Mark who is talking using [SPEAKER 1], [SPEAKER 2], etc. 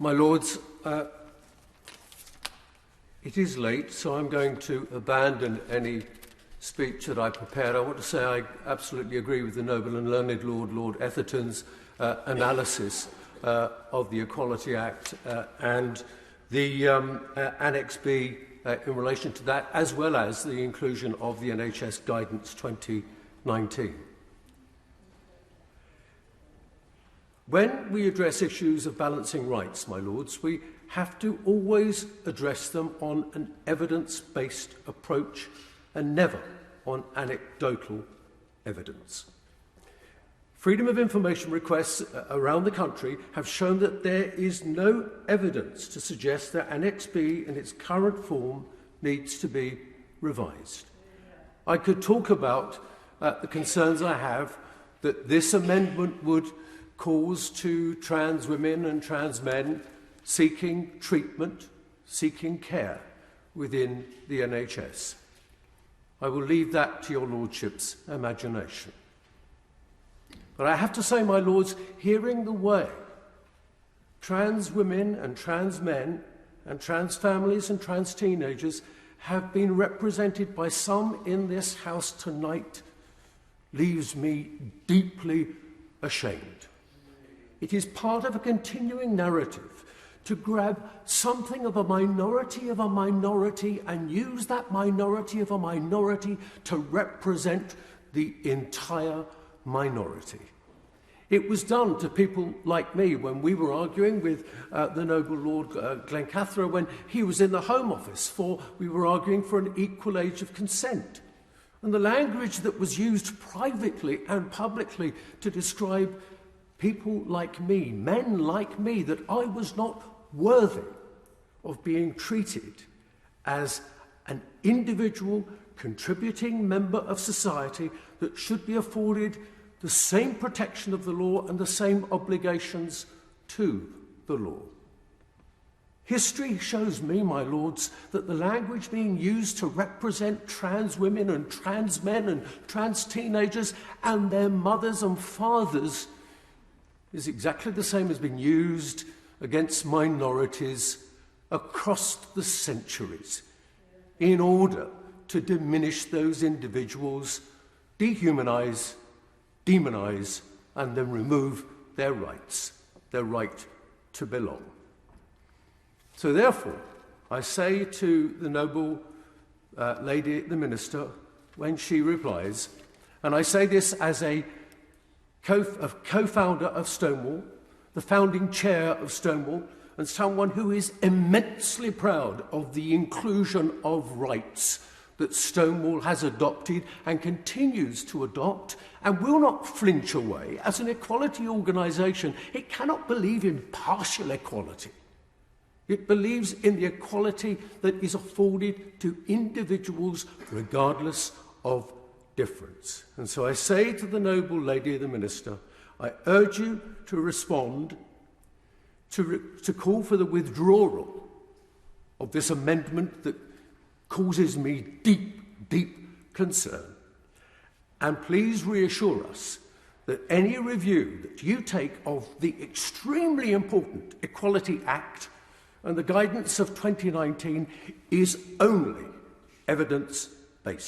[SPEAKER 1] My Lords, it is late, so I'm going to abandon any speech that I prepared. I want to say I absolutely agree with the noble and learned Lord Etherton's analysis of the Equality Act and the Annex B in relation to that, as well as the inclusion of the NHS Guidance 2019. When we address issues of balancing rights, my Lords, we have to always address them on an evidence-based approach and never on anecdotal evidence. Freedom of information requests around the country have shown that there is no evidence to suggest that Annex B in its current form needs to be revised. I could talk about the concerns I have that this amendment would cause to trans women and trans men seeking treatment, seeking care within the NHS. I will leave that to your Lordship's imagination. But I have to say, my Lords, hearing the way trans women and trans men and trans families and trans teenagers have been represented by some in this House tonight leaves me deeply ashamed. It is part of a continuing narrative to grab something of a minority and use that minority of a minority to represent the entire minority. It was done to people like me when we were arguing with the noble Lord Glencathra when he was in the Home Office we were arguing for an equal age of consent. And the language that was used privately and publicly to describe people like me, men like me, that I was not worthy of being treated as an individual contributing member of society that should be afforded the same protection of the law and the same obligations to the law. History shows me, my Lords, that the language being used to represent trans women and trans men and trans teenagers and their mothers and fathers is exactly the same as being used against minorities across the centuries in order to diminish those individuals, dehumanize, demonize, and then remove their rights, their right to belong. So therefore, I say to the noble lady, the Minister, when she replies, and I say this as a co-founder of Stonewall, the founding chair of Stonewall, and someone who is immensely proud of the inclusion of rights that Stonewall has adopted and continues to adopt and will not flinch away. As an equality organisation, it cannot believe in partial equality. It believes in the equality that is afforded to individuals regardless of difference. And so I say to the noble lady, the Minister, I urge you to respond, to call for the withdrawal of this amendment that causes me deep, deep concern. And please reassure us that any review that you take of the extremely important Equality Act and the guidance of 2019 is only evidence